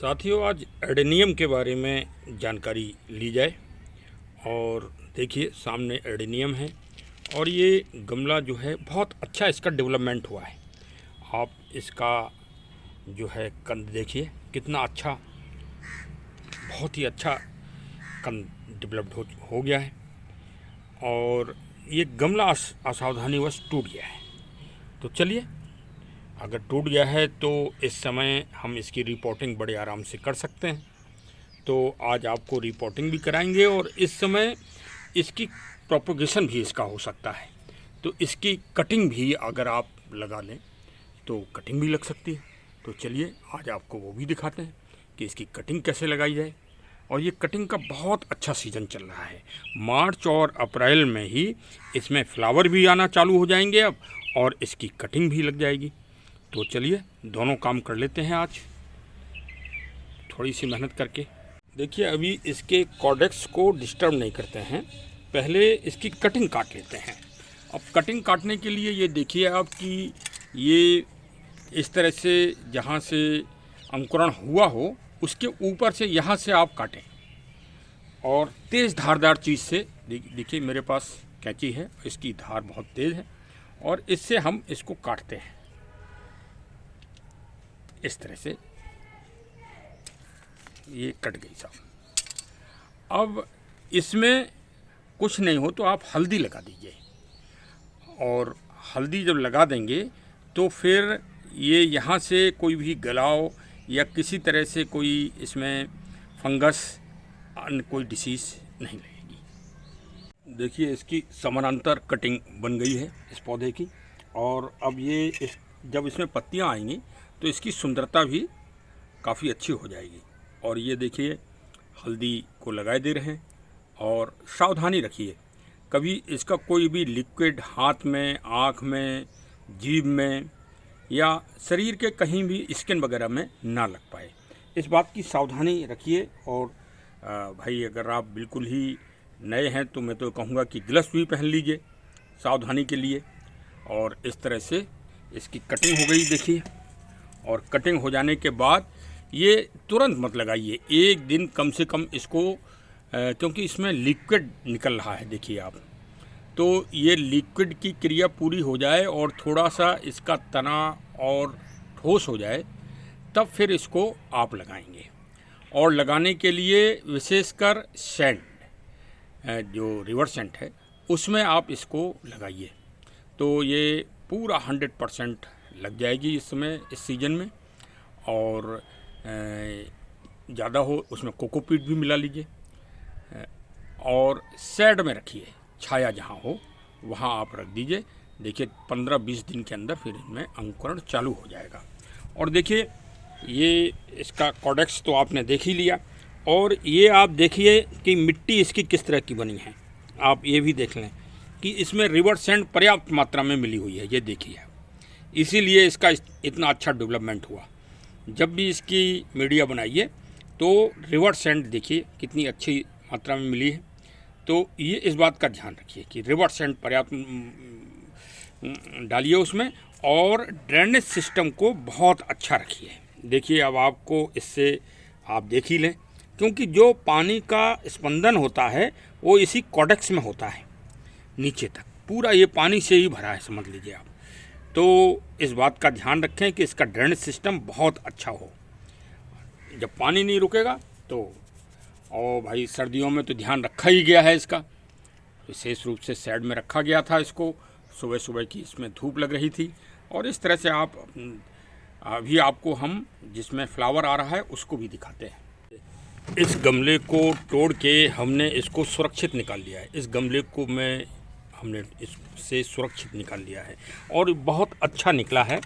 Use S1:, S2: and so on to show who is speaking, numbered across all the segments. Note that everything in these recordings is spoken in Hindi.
S1: साथियों, आज एडेनियम के बारे में जानकारी ली जाए। और देखिए, सामने एडेनियम है और ये गमला जो है बहुत अच्छा इसका डेवलपमेंट हुआ है। आप इसका जो है कंद देखिए कितना अच्छा, बहुत ही अच्छा कंद डेवलप्ड हो गया है। और ये गमला असावधानीवश टूट गया है। तो चलिए, अगर टूट गया है तो इस समय हम इसकी रिपोर्टिंग बड़े आराम से कर सकते हैं। तो आज आपको रिपोर्टिंग भी कराएंगे और इस समय इसकी प्रोपगेशन भी इसका हो सकता है। तो इसकी कटिंग भी अगर आप लगा लें तो कटिंग भी लग सकती है। तो चलिए, आज आपको वो भी दिखाते हैं कि इसकी कटिंग कैसे लगाई जाए। और ये कटिंग का बहुत अच्छा सीज़न चल रहा है। मार्च और अप्रैल में ही इसमें फ्लावर भी आना चालू हो जाएंगे अब, और इसकी कटिंग भी लग जाएगी। तो चलिए, दोनों काम कर लेते हैं आज थोड़ी सी मेहनत करके। देखिए, अभी इसके कॉर्डेक्स को डिस्टर्ब नहीं करते हैं, पहले इसकी कटिंग काट लेते हैं। अब कटिंग काटने के लिए ये देखिए आप कि ये इस तरह से जहाँ से अंकुरण हुआ हो उसके ऊपर से यहाँ से आप काटें, और तेज़ धारदार चीज़ से। देखिए, मेरे पास कैंची है, इसकी धार बहुत तेज़ है और इससे हम इसको काटते हैं इस तरह से। ये कट गई साहब। अब इसमें कुछ नहीं हो तो आप हल्दी लगा दीजिए, और हल्दी जब लगा देंगे तो फिर ये यहाँ से कोई भी गलाव या किसी तरह से कोई इसमें फंगस अन्य कोई डिसीज़ नहीं लगेगी। देखिए, इसकी समानांतर कटिंग बन गई है इस पौधे की। और अब ये जब इसमें पत्तियाँ आएंगी तो इसकी सुंदरता भी काफ़ी अच्छी हो जाएगी। और ये देखिए, हल्दी को लगाए दे रहे हैं। और सावधानी रखिए, कभी इसका कोई भी लिक्विड हाथ में, आँख में, जीभ में या शरीर के कहीं भी स्किन वगैरह में ना लग पाए, इस बात की सावधानी रखिए। और भाई, अगर आप बिल्कुल ही नए हैं तो मैं तो कहूँगा कि ग्लव्स भी पहन लीजिए सावधानी के लिए। और इस तरह से इसकी कटिंग हो गई देखिए। और कटिंग हो जाने के बाद ये तुरंत मत लगाइए, एक दिन कम से कम इसको, क्योंकि इसमें लिक्विड निकल रहा है देखिए आप। तो ये लिक्विड की क्रिया पूरी हो जाए और थोड़ा सा इसका तना और ठोस हो जाए, तब फिर इसको आप लगाएंगे। और लगाने के लिए विशेषकर सैंड, जो रिवर सेंट है, उसमें आप इसको लगाइए। तो ये पूरा 100% लग जाएगी इस समय, इस सीज़न में। और ज़्यादा हो उसमें कोकोपीट भी मिला लीजिए। और शेड में रखिए, छाया जहाँ हो वहाँ आप रख दीजिए। देखिए, 15-20 दिन के अंदर फिर इनमें अंकुरण चालू हो जाएगा। और देखिए, ये इसका कॉर्डेक्स तो आपने देख ही लिया। और ये आप देखिए कि मिट्टी इसकी किस तरह की बनी है। आप ये भी देख लें कि इसमें रिवर सैंड पर्याप्त मात्रा में मिली हुई है, ये देखिए। इसीलिए इसका इतना अच्छा डेवलपमेंट हुआ। जब भी इसकी मीडिया बनाइए तो रिवर सैंड देखिए कितनी अच्छी मात्रा में मिली है। तो ये इस बात का ध्यान रखिए कि रिवर सैंड पर्याप्त डालिए उसमें, और ड्रेनेज सिस्टम को बहुत अच्छा रखिए। देखिए, अब आपको इससे आप देख ही लें, क्योंकि जो पानी का स्पंदन होता है वो इसी कॉर्डेक्स में होता है, नीचे तक पूरा ये पानी से ही भरा है, समझ लीजिए आप। तो इस बात का ध्यान रखें कि इसका ड्रेनेज सिस्टम बहुत अच्छा हो। जब पानी नहीं रुकेगा तो, और भाई सर्दियों में तो ध्यान रखा ही गया है इसका, विशेष रूप से शेड में रखा गया था इसको। सुबह सुबह की इसमें धूप लग रही थी। और इस तरह से आप अभी आपको हम जिसमें फ्लावर आ रहा है उसको भी दिखाते हैं। इस गमले को तोड़ के हमने इसको सुरक्षित निकाल लिया है। इस गमले को हमने इससे सुरक्षित निकाल लिया है और बहुत अच्छा निकला है।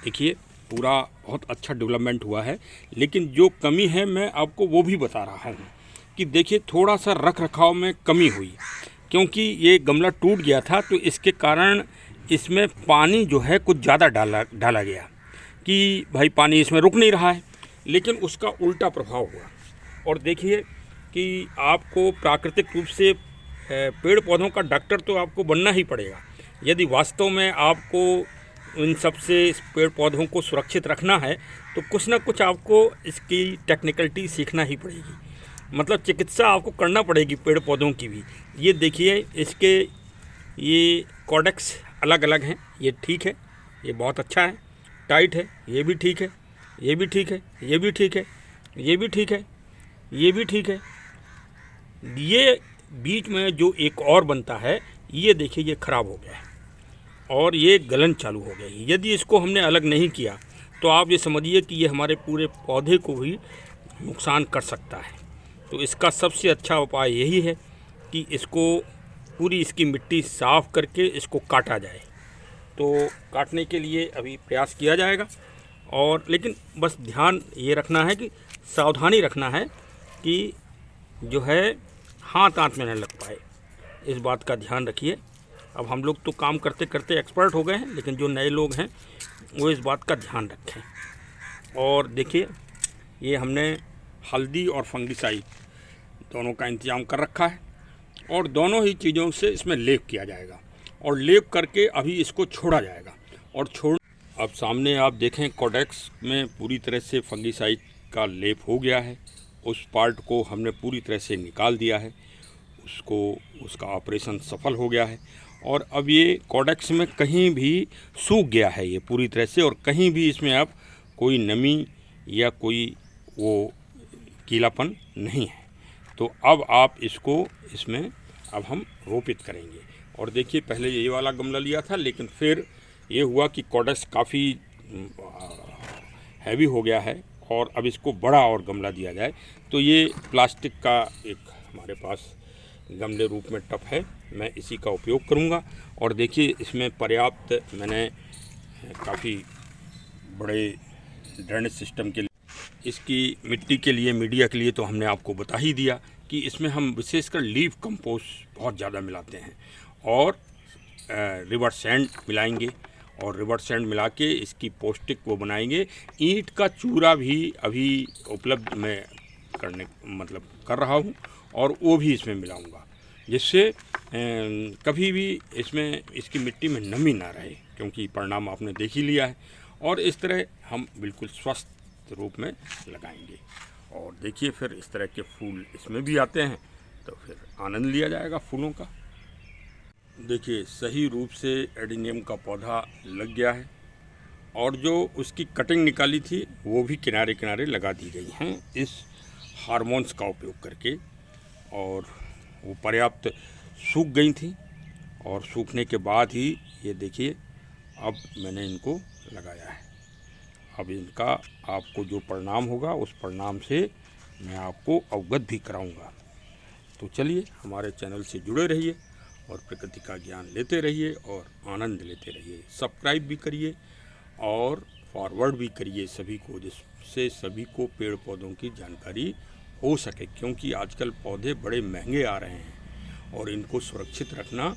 S1: देखिए, पूरा बहुत अच्छा डेवलपमेंट हुआ है। लेकिन जो कमी है मैं आपको वो भी बता रहा हूँ कि देखिए, थोड़ा सा रख रखाव में कमी हुई, क्योंकि ये गमला टूट गया था। तो इसके कारण इसमें पानी जो है कुछ ज़्यादा डाला गया कि भाई पानी इसमें रुक नहीं रहा है, लेकिन उसका उल्टा प्रभाव हुआ। और देखिए कि आपको प्राकृतिक रूप से पेड़ पौधों का डॉक्टर तो आपको बनना ही पड़ेगा, यदि वास्तव में आपको इन सब से इस पेड़ पौधों को सुरक्षित रखना है तो कुछ ना कुछ आपको इसकी टेक्निकलिटी सीखना ही पड़ेगी, मतलब चिकित्सा आपको करना पड़ेगी पेड़ पौधों की भी। ये देखिए इसके ये कॉर्डेक्स अलग अलग हैं, ये ठीक है, ये बहुत अच्छा है, टाइट है, ये भी ठीक है, ये भी ठीक है, ये भी ठीक है, ये भी ठीक है, ये भी ठीक है। ये बीच में जो एक और बनता है ये देखिए ये ख़राब हो गया है और ये गलन चालू हो गई। यदि इसको हमने अलग नहीं किया तो आप ये समझिए कि ये हमारे पूरे पौधे को भी नुकसान कर सकता है। तो इसका सबसे अच्छा उपाय यही है कि इसको पूरी इसकी मिट्टी साफ़ करके इसको काटा जाए। तो काटने के लिए अभी प्रयास किया जाएगा, और लेकिन बस ध्यान ये रखना है कि सावधानी रखना है कि जो है हाथ में न लग पाए, इस बात का ध्यान रखिए। अब हम लोग तो काम करते करते एक्सपर्ट हो गए हैं, लेकिन जो नए लोग हैं वो इस बात का ध्यान रखें। और देखिए ये हमने हल्दी और फंगिसाइड दोनों का इंतजाम कर रखा है, और दोनों ही चीज़ों से इसमें लेप किया जाएगा, और लेप करके अभी इसको छोड़ा जाएगा। और अब सामने आप देखें कॉर्डेक्स में पूरी तरह से फंगिसाइड का लेप हो गया है। उस पार्ट को हमने पूरी तरह से निकाल दिया है, उसका ऑपरेशन सफल हो गया है। और अब ये कॉर्डेक्स में कहीं भी सूख गया है ये पूरी तरह से, और कहीं भी इसमें अब कोई नमी या कोई वो गीलापन नहीं है। तो अब आप इसको इसमें अब हम रोपित करेंगे। और देखिए पहले ये वाला गमला लिया था, लेकिन फिर ये हुआ कि कॉर्डेक्स काफ़ी हैवी हो गया है, और अब इसको बड़ा और गमला दिया जाए। तो ये प्लास्टिक का एक हमारे पास गमले रूप में टब है, मैं इसी का उपयोग करूंगा। और देखिए इसमें पर्याप्त मैंने काफ़ी बड़े ड्रेनेज सिस्टम के लिए, इसकी मिट्टी के लिए, मीडिया के लिए तो हमने आपको बता ही दिया कि इसमें हम विशेषकर लीफ कंपोस्ट बहुत ज़्यादा मिलाते हैं, और रिवर सैंड मिलाएंगे, और रिवर सैंड मिला के इसकी पौष्टिक वो बनाएंगे। ईंट का चूरा भी अभी उपलब्ध मैं कर रहा हूँ, और वो भी इसमें मिलाऊंगा, जिससे कभी भी इसमें इसकी मिट्टी में नमी ना रहे, क्योंकि परिणाम आपने देख ही लिया है। और इस तरह हम बिल्कुल स्वस्थ रूप में लगाएंगे। और देखिए फिर इस तरह के फूल इसमें भी आते हैं, तो फिर आनंद लिया जाएगा फूलों का। देखिए सही रूप से एडिनियम का पौधा लग गया है, और जो उसकी कटिंग निकाली थी वो भी किनारे किनारे लगा दी गई हैं इस हार्मोन्स का उपयोग करके, और वो पर्याप्त सूख गई थी। और सूखने के बाद ही ये देखिए अब मैंने इनको लगाया है। अब इनका आपको जो परिणाम होगा उस परिणाम से मैं आपको अवगत भी कराऊंगा। तो चलिए हमारे चैनल से जुड़े रहिए और प्रकृति का ज्ञान लेते रहिए और आनंद लेते रहिए। सब्सक्राइब भी करिए और फॉरवर्ड भी करिए सभी को, जिससे सभी को पेड़ पौधों की जानकारी हो सके, क्योंकि आजकल पौधे बड़े महंगे आ रहे हैं और इनको सुरक्षित रखना